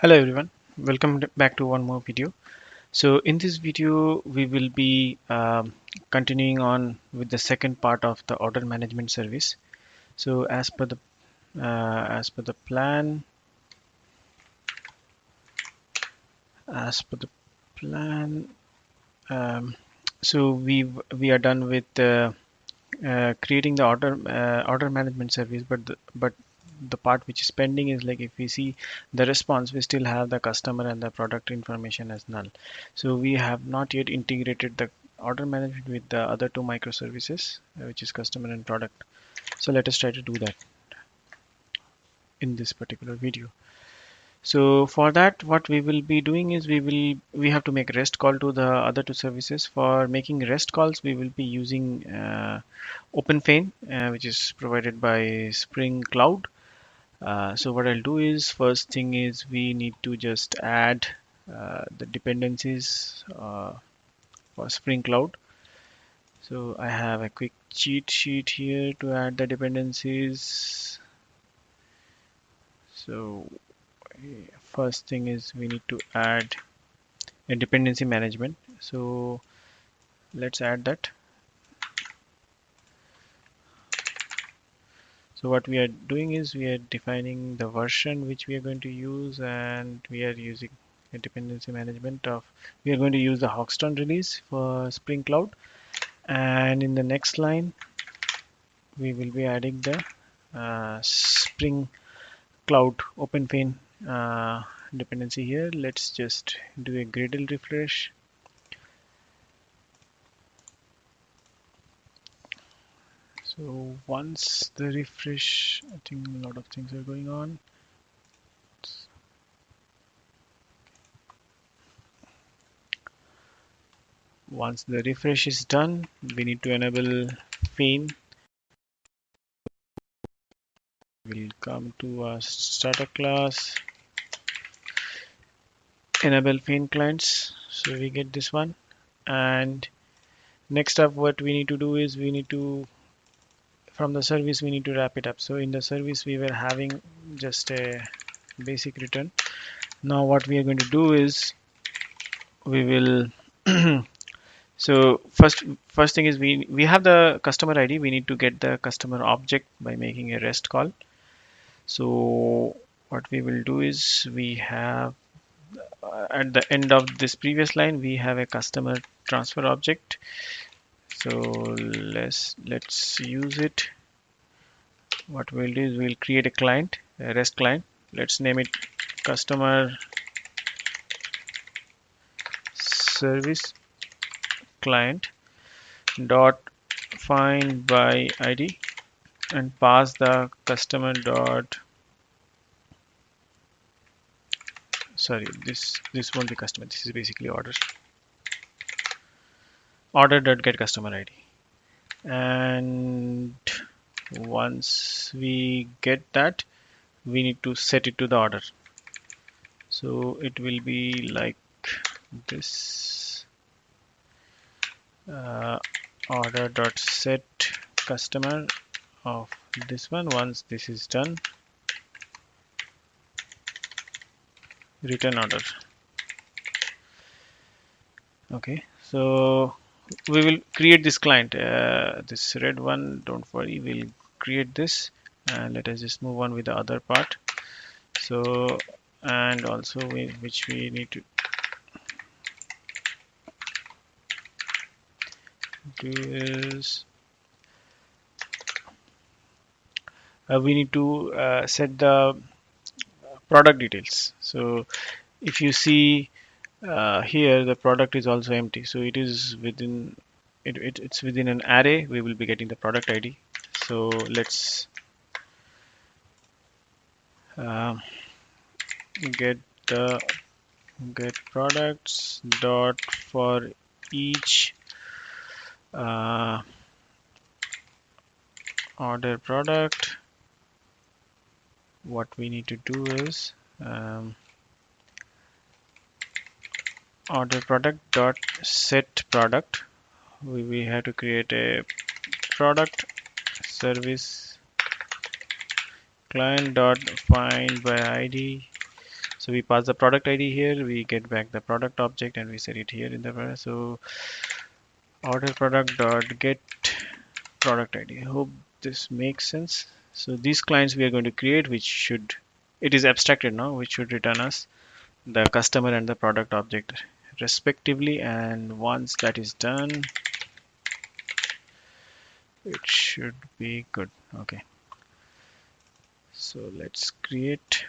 Hello everyone, welcome back to one more video. So in this video we will be continuing on with the second part of the order management service. So as per the plan, as per the plan, um, so we are done with creating the order management service, but the part which is pending is like if we see the response, we still have the customer and the product information as null. So we have not yet integrated the order management with the other two microservices, which is customer and product. So let us try to do that in this particular video. So for that, what we will be doing is we have to make REST call to the other two services. For making REST calls, we will be using OpenFane, which is provided by Spring Cloud. So what I'll do is first thing is we need to just add the dependencies for Spring Cloud. So I have a quick cheat sheet here to add the dependencies. So first thing is we need to add a dependency management. So let's add that. So what we are doing is we are defining the version which we are going to use, and we are using a dependency management of, we are going to use the Hoxton release for Spring Cloud, and in the next line we will be adding the Spring Cloud OpenFane dependency here. Let's just do a Gradle refresh. So once the refresh, I think a lot of things are going on. Once the refresh is done, we need to enable Fane. We'll come to our starter class, enable Fane clients. So we get this one. And next up, what we need to do is we need to, from the service, we need to wrap it up. So in the service, we were having just a basic return. Now what we are going to do is we will so first thing is we have the customer ID. We need to get the customer object by making a REST call. So what we will do is we have at the end of this previous line we have a customer transfer object. So let's use it. What we'll do is we'll create a client, a REST client. Let's name it customer service client dot find by ID, and pass the customer dot, sorry, this won't be customer, this is basically order dot get customer ID. And once we get that, we need to set it to the order. So it will be like this, order dot set customer of this one. Once this is done, return order. Okay, so we will create this client, this red one, don't worry, we'll create this, and let us just move on with the other part. So, and also which we need to do is we need to set the product details. So if you see here, the product is also empty, so it is within it's within an array. We will be getting the product ID. So let's get the get products dot for each order product. What we need to do is order product dot set product. We have to create a product service client dot find by ID. So we pass the product ID here, we get back the product object and we set it here in the product. So order product dot get product ID. I hope this makes sense. So these clients we are going to create, which should, it is abstracted now, which should return us the customer and the product object respectively. And once that is done, it should be good. Okay, so let's create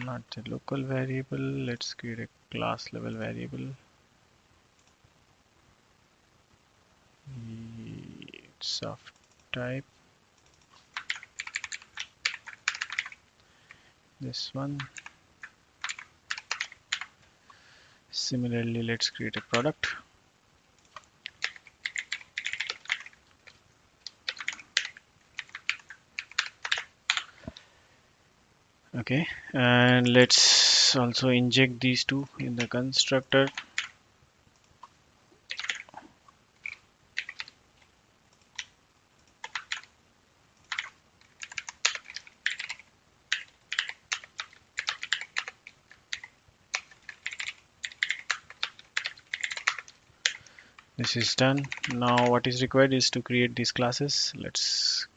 not a local variable, let's create a class level variable. It's of type this one. Similarly, let's create a product. Okay, and let's also inject these two in the constructor. This is done. Now what is required is to create these classes. Let's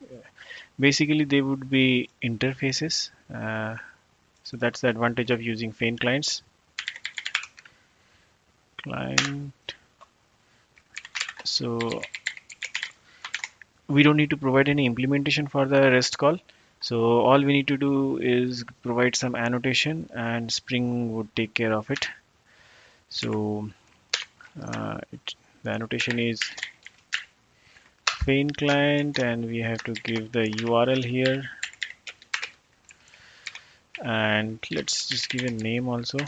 basically they would be interfaces. So that's the advantage of using Feign clients. Client. So we don't need to provide any implementation for the REST call. So all we need to do is provide some annotation and Spring would take care of it. So the annotation is Feign client and we have to give the URL here. And let's just give a name also.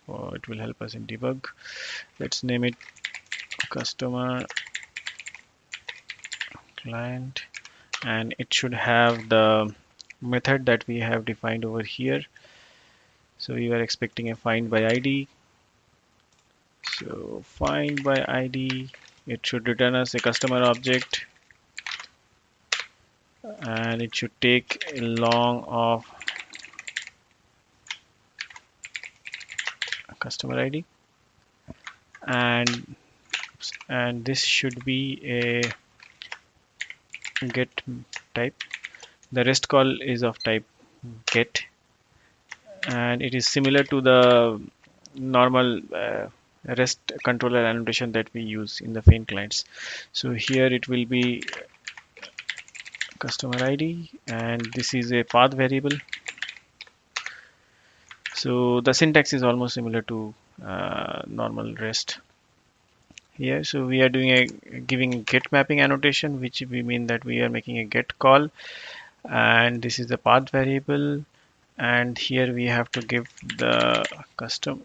It will help us in debug. Let's name it customer client and it should have the method that we have defined over here. So we were expecting a find by ID. So find by ID, it should return us a customer object and it should take a long of customer ID and this should be a get type. The REST call is of type get and it is similar to the normal REST controller annotation that we use in the Feign clients. So here it will be customer ID and this is a path variable. So the syntax is almost similar to normal REST here. So we are doing a giving get mapping annotation, which we mean that we are making a get call and this is the path variable and here we have to give the customer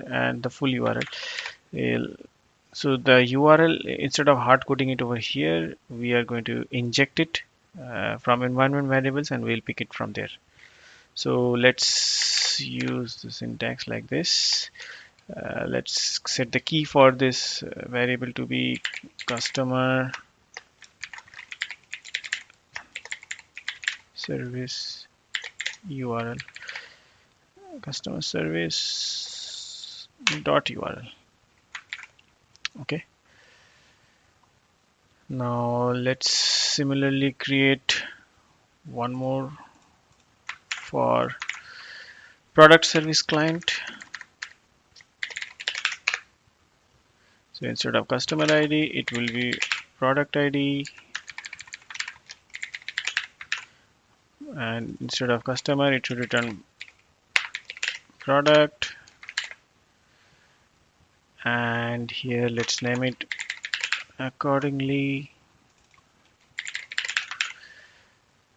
and the full URL. So the URL, instead of hard coding it over here, we are going to inject it from environment variables and we'll pick it from there. So let's use the syntax like this. Let's set the key for this variable to be customer service URL, customer service dot URL. Okay. Now let's similarly create one more for product service client. So instead of customer ID, it will be product ID. And instead of customer, it should return product. And here, let's name it accordingly.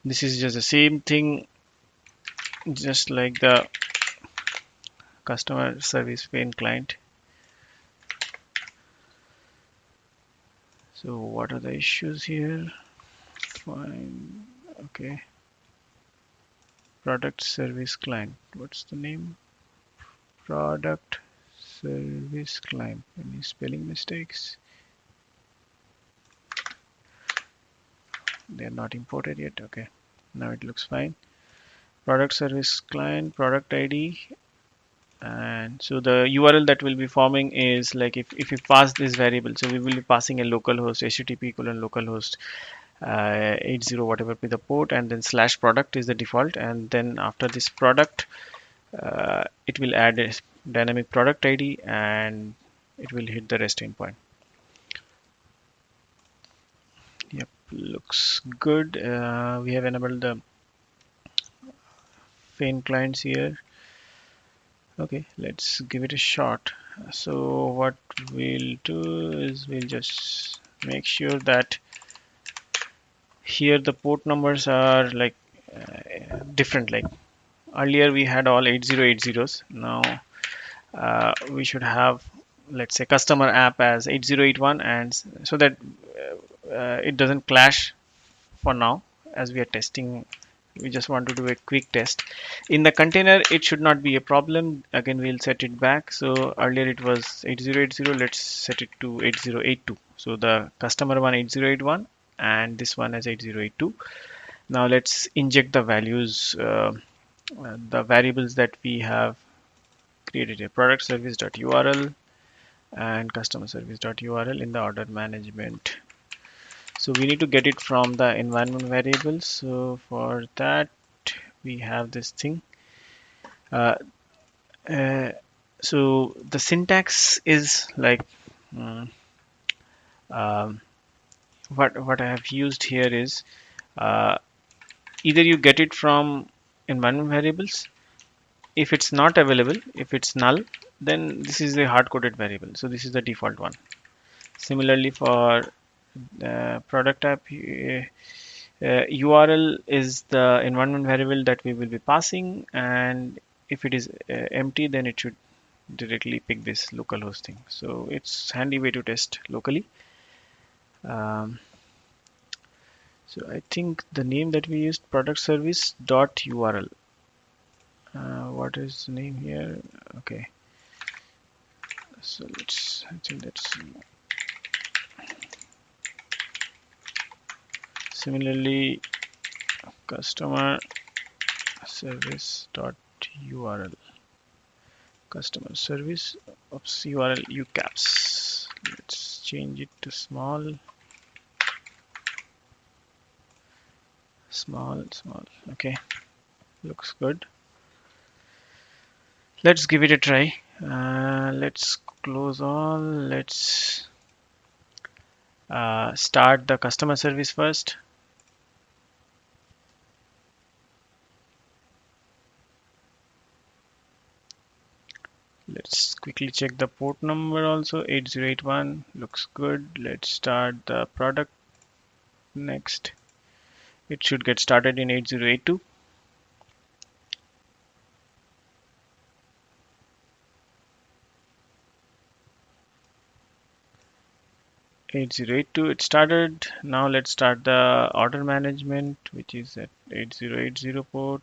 This is just the same thing, just like the customer service Feign client. So what are the issues here? Fine. Okay. Product service client. What's the name? Product service client. Any spelling mistakes? They're not imported yet. Okay. Now it looks fine. Product service client, product ID, and so the URL that will be forming is like if we pass this variable, so we will be passing a localhost HTTP colon localhost 80 whatever be the port, and then slash product is the default, and then after this product it will add a dynamic product ID and it will hit the REST endpoint. Yep, looks good. We have enabled the Feign clients here. Okay, let's give it a shot. So what we'll do is we'll just make sure that here the port numbers are like different. Like earlier we had all 8080s. Now we should have, let's say, customer app as 8081, and so that it doesn't clash for now as we are testing. We just want to do a quick test. In the container it should not be a problem. Again, we'll set it back. So earlier it was 8080, let's set it to 8082. So the customer one 8081 and this one as 8082. Now let's inject the values, the variables that we have created here: product service.url and customer service.url in the order management. So we need to get it from the environment variables. So for that we have this thing. Uh, uh, so the syntax is like mm, um, what I have used here is either you get it from environment variables. If it's not available, if it's null, then this is a hard-coded variable. So this is the default one. Similarly for product app, URL is the environment variable that we will be passing, and if it is empty, then it should directly pick this localhost thing. So it's handy way to test locally. Um, so I think the name that we used, product service dot URL. What is the name here? Okay. So I think that's similarly customer service dot URL. Customer service, oops, URL ucaps. Let's change it to small. Okay, looks good. Let's give it a try. Let's close all. Let's start the customer service first. Let's quickly check the port number also. 8081 looks good. Let's start the product next. It should get started in 8082. 8082, it started. Now let's start the order management, which is at 8080 port.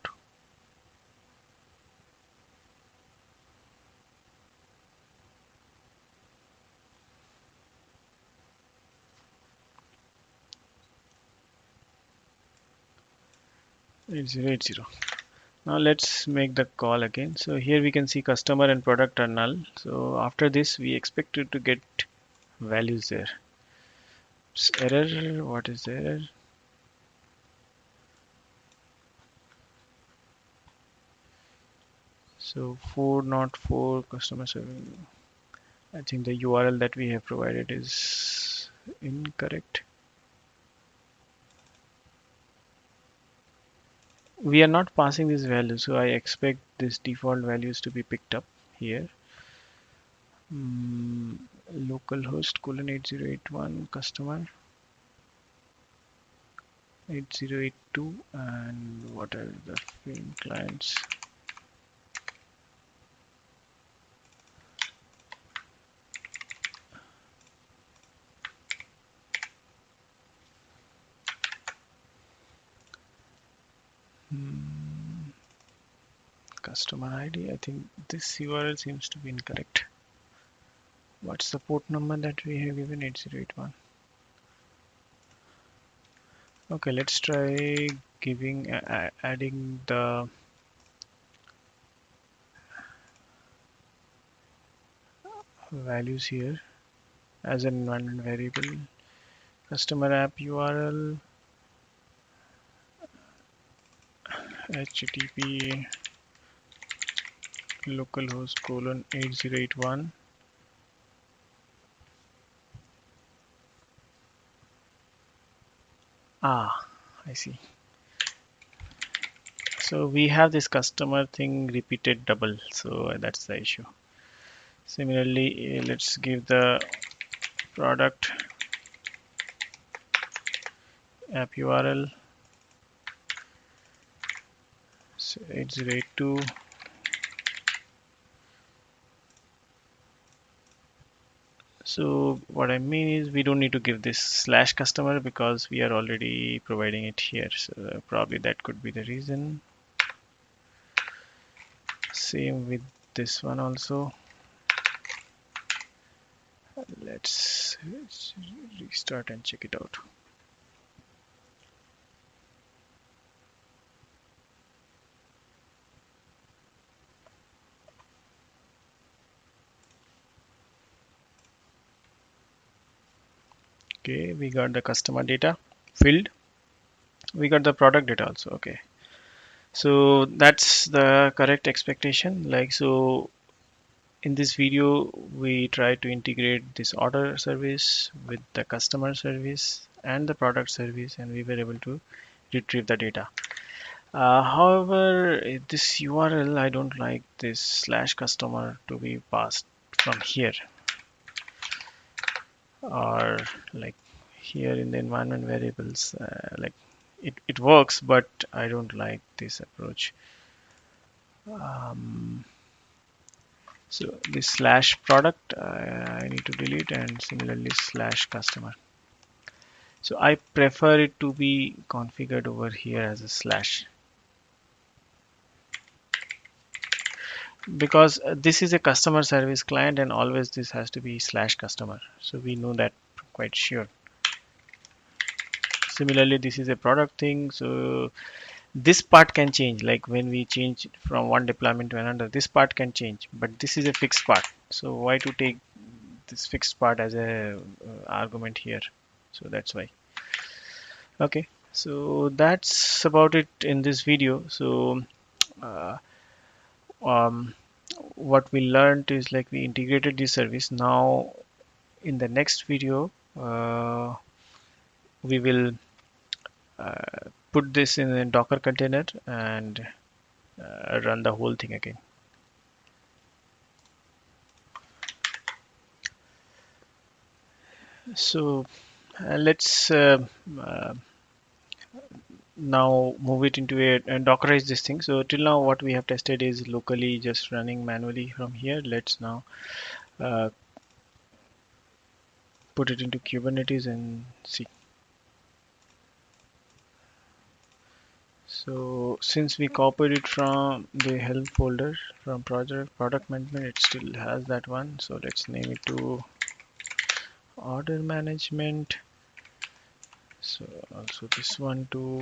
Now let's make the call again. So here we can see customer and product are null. So after this we expected to get values there. Error, what is the error? So 404 customer service. I think the URL that we have provided is incorrect. We are not passing this value, so I expect this default values to be picked up here. Localhost colon 8081 customer 8082, and what are the Feign clients? Customer ID. I think this URL seems to be incorrect. What's the port number that we have given? 8081. Okay, let's try giving adding the values here as an environment variable. Customer app URL http localhost colon 8081. I see. So we have this customer thing repeated double, so that's the issue. Similarly, let's give the product app URL 8082. So what I mean is we don't need to give this slash customer because we are already providing it here. So probably that could be the reason. Same with this one also. Let's restart and check it out. Okay, we got the customer data filled. We got the product data also. Okay, so that's the correct expectation. Like, so in this video we try to integrate this order service with the customer service and the product service, and we were able to retrieve the data. However, this URL, I don't like this slash customer to be passed from here, or like here in the environment variables. Like it works, but I don't like this approach. So this slash product I need to delete, and similarly slash customer. So I prefer it to be configured over here as a slash, because this is a customer service client and always this has to be slash customer. So we know that quite sure. Similarly, this is a product thing. So this part can change, like when we change from one deployment to another, this part can change, but this is a fixed part. So why to take this fixed part as a argument here? So that's why. Okay, so that's about it in this video. So uh, um, what we learned is like we integrated this service. Now in the next video we will put this in a Docker container and run the whole thing again. So let's uh, now move it into a and Dockerize this thing. So till now what we have tested is locally just running manually from here. Let's now uh, put it into Kubernetes and see. So since we copied it from the help folder from product management, it still has that one. So let's name it to order management. So also this one to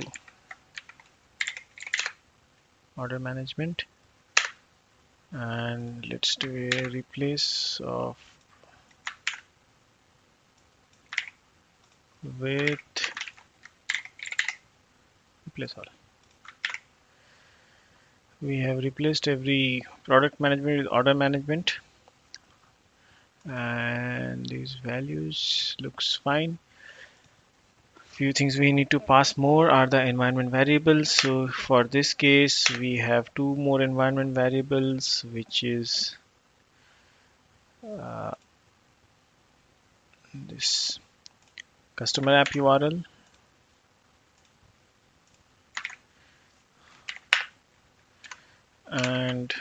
order management, and let's do a replace of with replace all. We have replaced every product management with order management, and these values looks fine. Few things we need to pass more are the environment variables. So for this case we have two more environment variables, which is uh, this customer app URL and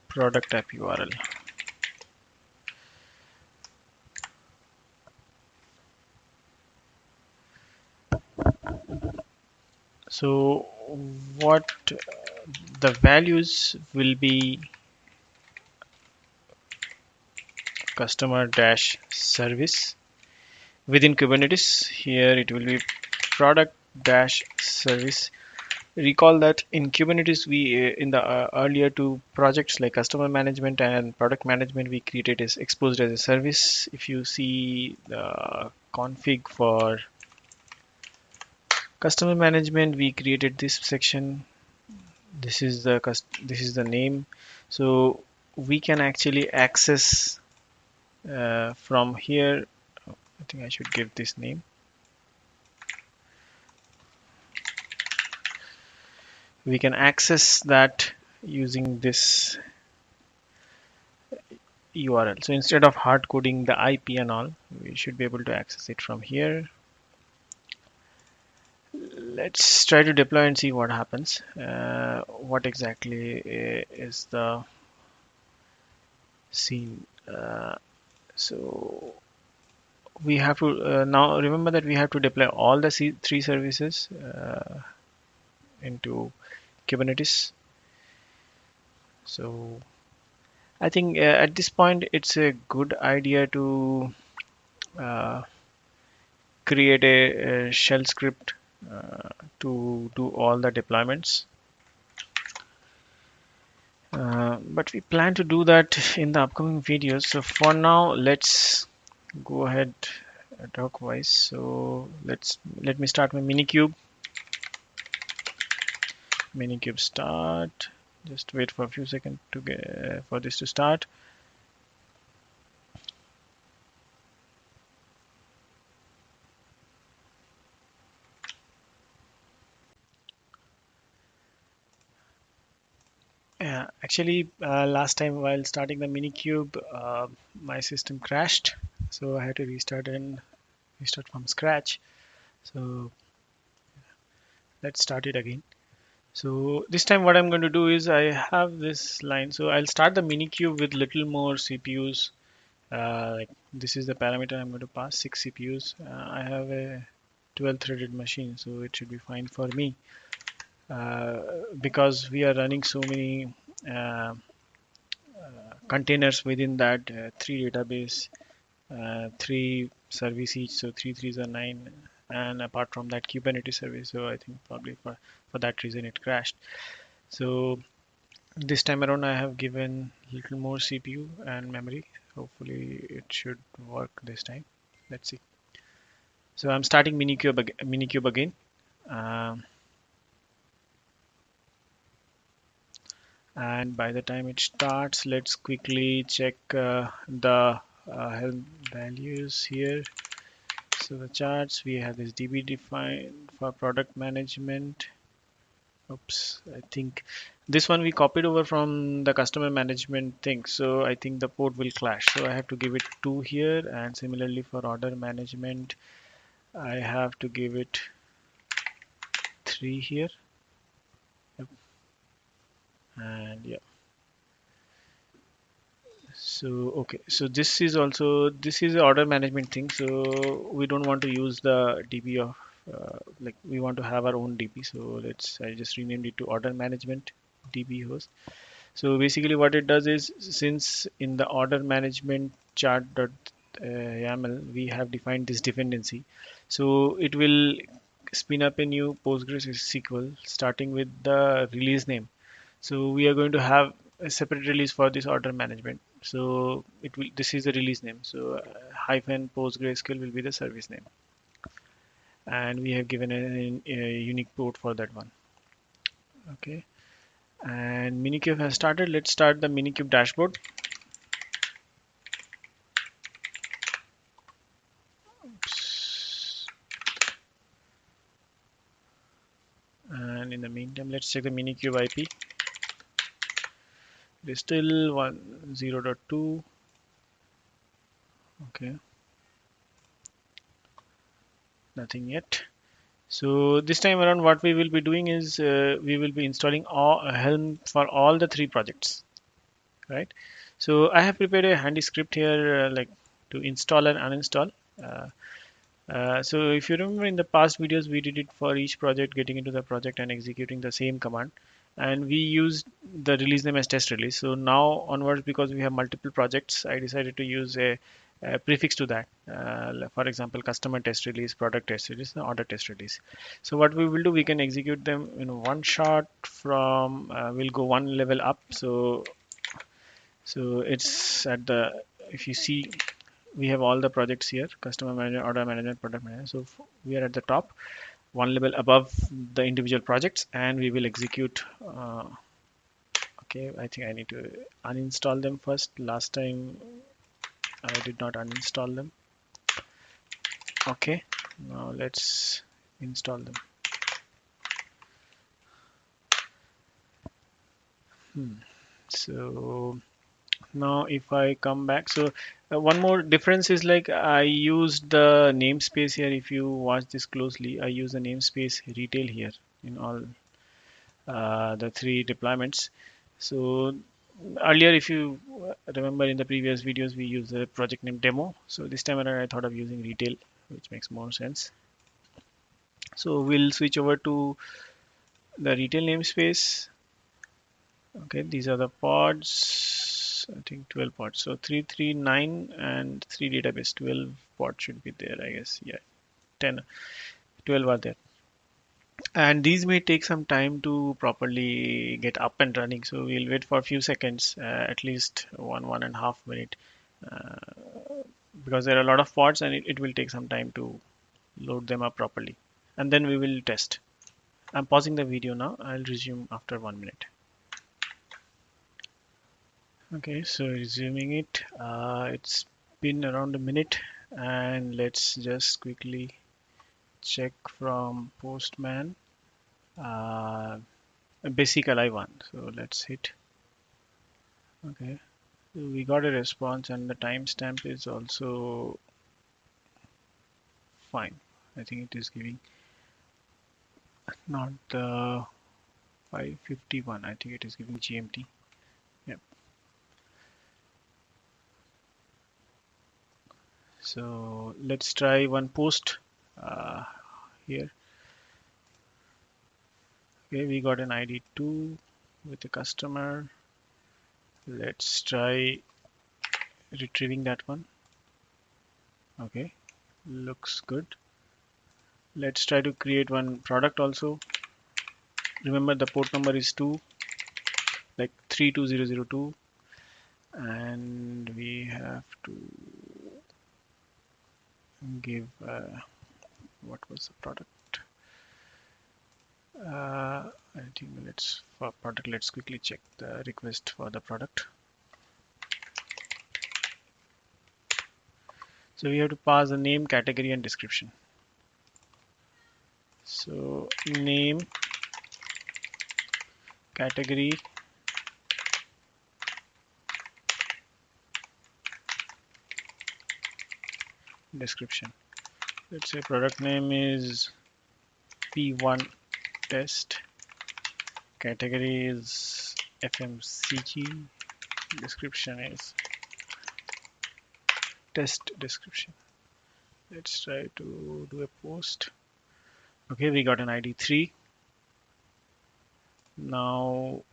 product app URL. So what the values will be customer dash service within Kubernetes. Here it will be product dash service. Recall that in Kubernetes, we in the earlier two projects like customer management and product management, we created is exposed as a service. If you see the config for customer management, we created this section. This is the name. So we can actually access from here. I think I should give this name. We can access that using this URL. So instead of hard coding the IP and all, we should be able to access it from here. Let's try to deploy and see what happens. What exactly is the scene? So we have to now remember that we have to deploy all the three services into Kubernetes. So I think at this point it's a good idea to uh, create a shell script to do all the deployments. But we plan to do that in the upcoming videos. So for now, let's go ahead talk-wise. So let me start my minikube. Minikube start. Just wait for a few seconds to get for this to start. Yeah, actually, last time while starting the minikube, my system crashed, so I had to restart from scratch. So let's start it again. So this time what I'm going to do is I have this line. So I'll start the minikube with little more CPUs. Like this is the parameter I'm going to pass, 6 CPUs. I have a 12 threaded machine, so it should be fine for me. Because we are running so many uh, containers within that, 3 database, 3 service each, so 3 3s are 9, and apart from that Kubernetes service. So I think probably for that reason it crashed. So this time around I have given little more CPU and memory. Hopefully it should work this time. Let's see. So I'm starting minikube again. Um, and by the time it starts, let's quickly check the helm values here. So the charts, we have this DB defined for product management. Oops, I think this one we copied over from the customer management thing. So I think the port will clash. So I have to give it 2 here, and similarly for order management, I have to give it 3 here. Yep. And yeah. So okay, so this is the order management thing. So we don't want to use the DB of like we want to have our own DB. So I just renamed it to order management DB host. So basically what it does is, since in the order management chart.yaml we have defined this dependency, so it will spin up a new PostgreSQL starting with the release name. So we are going to have a separate release for this order management. So this is the release name. So hyphen PostgreSQL will be the service name, and we have given a unique port for that one. Okay, and minikube has started. Let's start the minikube dashboard. Oops. And in the meantime, let's check the minikube IP. It is still 10.2. Okay, nothing yet. So this time around, what we will be doing is we will be installing Helm for all the 3 projects, right? So I have prepared a handy script here, like to install and uninstall. Uh, so if you remember in the past videos, we did it for each project, getting into the project and executing the same command. And we used the release name as test release. So now onwards, because we have multiple projects, I decided to use a prefix to that. For example, customer test release, product test release, and order test release. So what we will do, we can execute them in one shot from, we'll go one level up. So it's at the, if you see, we have all the projects here: customer management, order management, product management. So we are at the top, one level above the individual projects, and we will execute. Okay, I think I need to uninstall them first. Last time I did not uninstall them. Okay, now let's install them. So now if I come back, so one more difference is like I used the namespace here. If you watch this closely, I use the namespace retail here in all the three deployments. So earlier, if you remember in the previous videos, we used the project name demo. So this time around, I thought of using retail, which makes more sense. So we'll switch over to the retail namespace. Okay, these are the pods. I think 12 pods. So 339 and 3 database. 12 pods should be there, I guess. Yeah, 10, 12 are there. And these may take some time to properly get up and running. So we'll wait for a few seconds, at least 1.5 minute, uh, because there are a lot of pods and it will take some time to load them up properly. And then we will test. I'm pausing the video now. I'll resume after 1 minute. Okay, so resuming it. It's been around a minute, and let's just quickly check from Postman. Uh, Basic alive one. So let's hit. Okay, so we got a response, and the timestamp is also fine. I think it is giving not the 5:51. I think it is giving GMT. Yep. So let's try one post here. Okay, we got an ID 2 with the customer. Let's try retrieving that one. Okay, looks good. Let's try to create one product also. Remember the port number is 2, like 32002, and we have to give what was the product? I think let's for product. Let's quickly check the request for the product. So we have to pass the name, category, and description. So name, category, description. Let's say product name is P1 test, category is FMCG, description is test description. Let's try to do a post. Okay, we got an ID 3. Now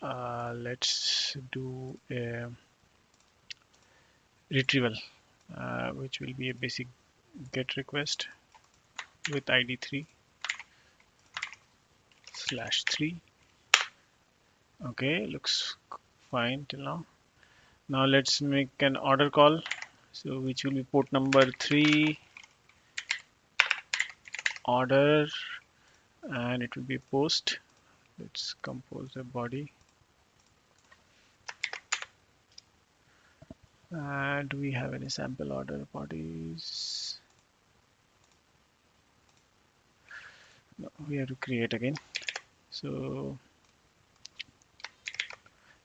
let's do a retrieval, which will be a basic get request with ID 3/3. Okay, looks fine till now. Now let's make an order call. So which will be port number 3 order, and it will be post. Let's compose the body. Do we have any sample order bodies? No, we have to create again. So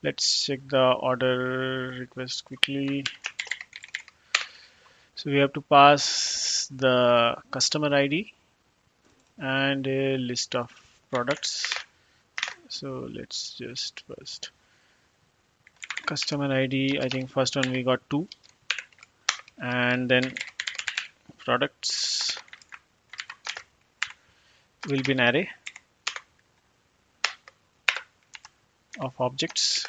let's check the order request quickly. So we have to pass the customer ID and a list of products. So let's just first customer ID. I think first one we got 2, and then products will be an array of objects.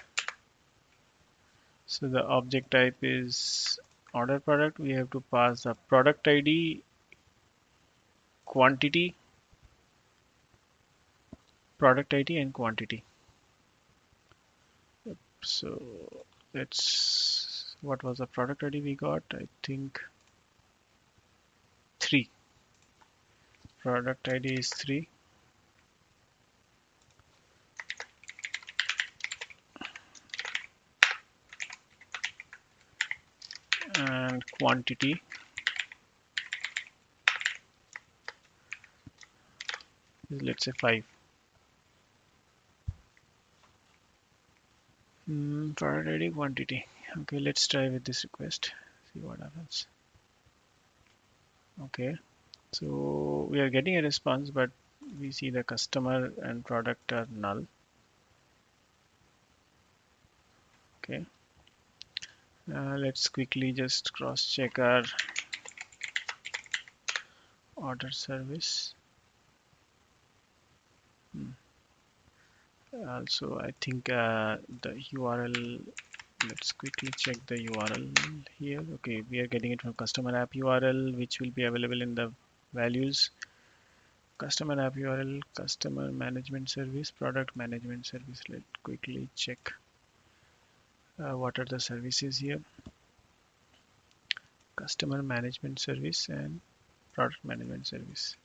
So the object type is order product, we have to pass the product ID, quantity, product ID and quantity. So let's, what was the product ID we got? I think 3. Product ID is 3. And quantity is, let's say, 5. Product ID, quantity. Okay, let's try with this request. See what happens. Okay, so we are getting a response, but we see the customer and product are null. Okay, let's quickly just cross check our order service. Also, I think the URL, let's quickly check the URL here. Okay, we are getting it from customer app URL, which will be available in the values. Customer app URL, customer management service, product management service. Let's quickly check what are the services here. Customer management service and product management service.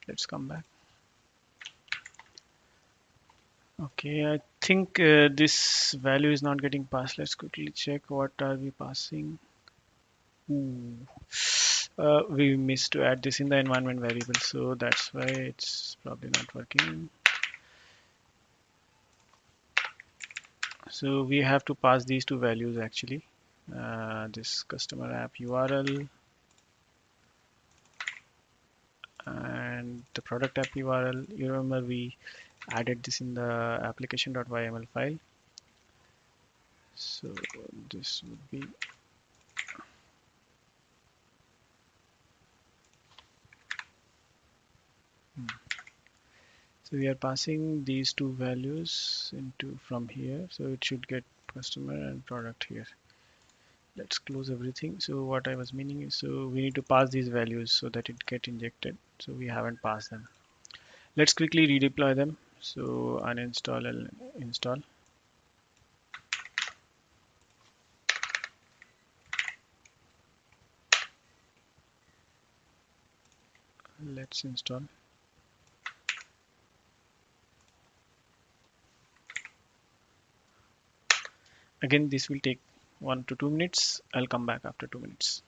Let's come back. Okay, I think this value is not getting passed. Let's quickly check what are we passing. Ooh. We missed to add this in the environment variable, so that's why it's probably not working. So we have to pass these two values actually. This customer app URL and the product app URL. You remember we added this in the application.yml file. So this would be so we are passing these two values into from here, so it should get customer and product here. Let's close everything. So what I was meaning is, so we need to pass these values so that it get injected. So we haven't passed them. Let's quickly redeploy them. So uninstall and install. Let's install. Again, this will take 1 to 2 minutes. I'll come back after 2 minutes.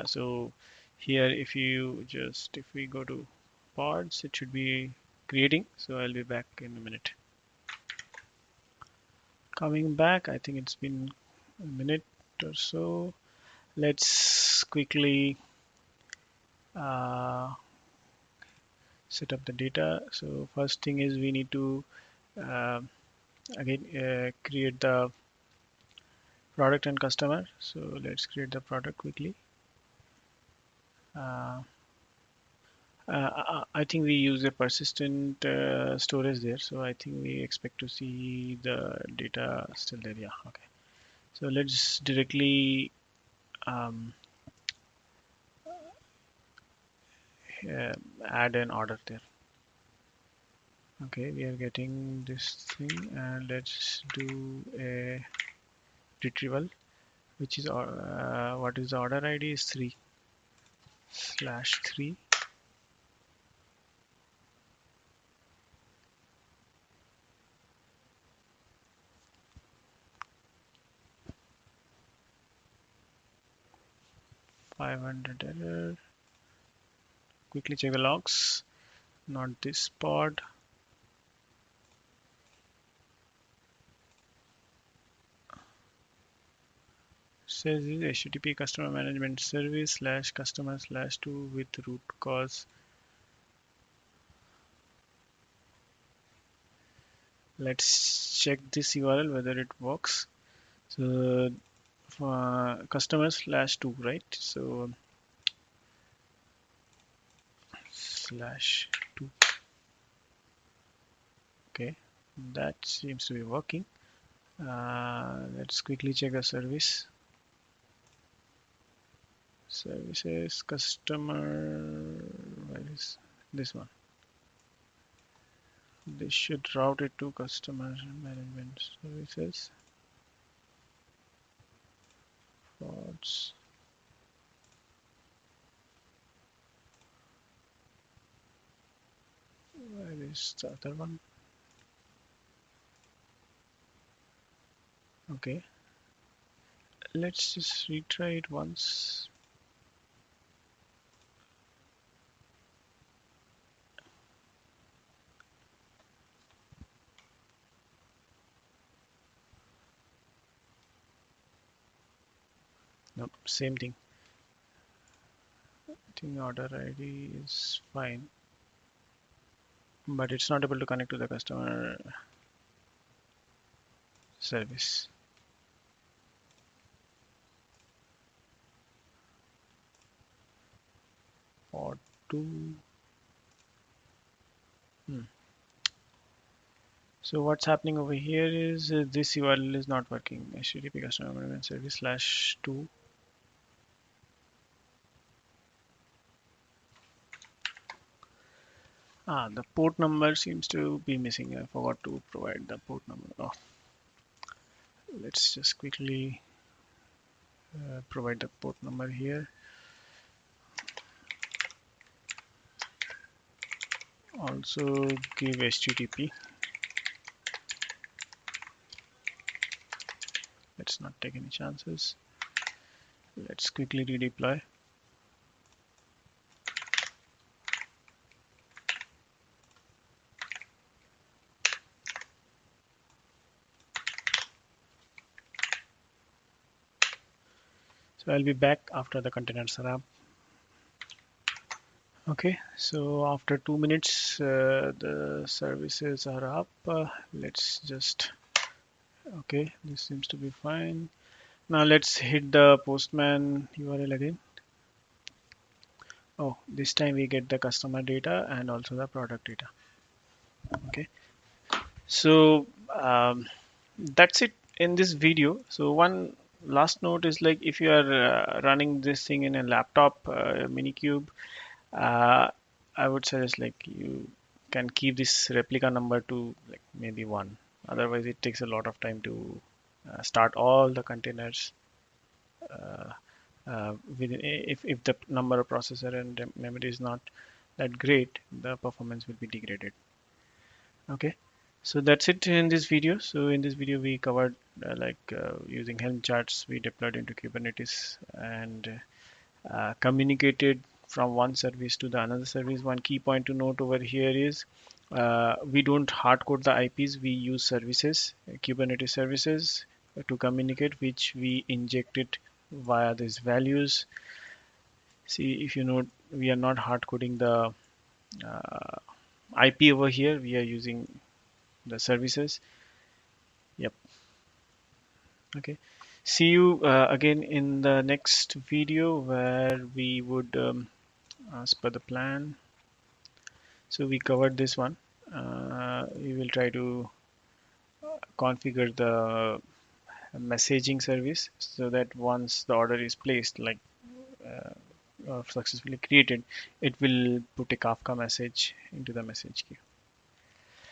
So here, if we go to pods, it should be creating. So I'll be back in a minute. Coming back, I think it's been a minute or so. Let's quickly set up the data. So first thing is we need to again create the product and customer. So let's create the product quickly. I think we use a persistent storage there, so I think we expect to see the data still there. Yeah, okay. So let's directly add an order there. Okay, we are getting this thing, and let's do a retrieval, which is what is the order ID is 3/3. $500 error. Quickly check the logs. Not this pod. Says is HTTP customer management service /customer/2 with root cause. Let's check this URL whether it works. So customers/2, right? So /2. Okay, that seems to be working. Let's quickly check the services customer. Where is this one? This should route it to customer management services. Frauds. Where is the other one? Okay, let's just retry it once. Nope, same thing. I think order ID is fine, but it's not able to connect to the customer service. Or two. So what's happening over here is this URL is not working. HTTP customer management service /2. The port number seems to be missing. I forgot to provide the port number. Oh, let's just quickly provide the port number here. Also give HTTP. Let's not take any chances. Let's quickly redeploy. So I'll be back after the containers are up. Okay, so after 2 minutes, the services are up. Let's just, okay, this seems to be fine. Now let's hit the Postman URL again. Oh, this time we get the customer data and also the product data. Okay, so that's it in this video. So one last note is like if you are running this thing in a laptop, Minikube, I would suggest like you can keep this replica number to like maybe 1. Otherwise, it takes a lot of time to start all the containers. If the number of processor and memory is not that great, the performance will be degraded. Okay, so that's it in this video. So in this video, we covered using Helm charts, we deployed into Kubernetes and communicated from one service to the another service. One key point to note over here is we don't hard code the IPs. We use services, Kubernetes services to communicate, which we inject it via these values. See, if you note, we are not hard coding the uh, IP over here. We are using the services. Yep. Okay. See you again in the next video where we would, as per the plan. So we covered this one. We will try to configure the messaging service so that once the order is placed, like successfully created, it will put a Kafka message into the message queue.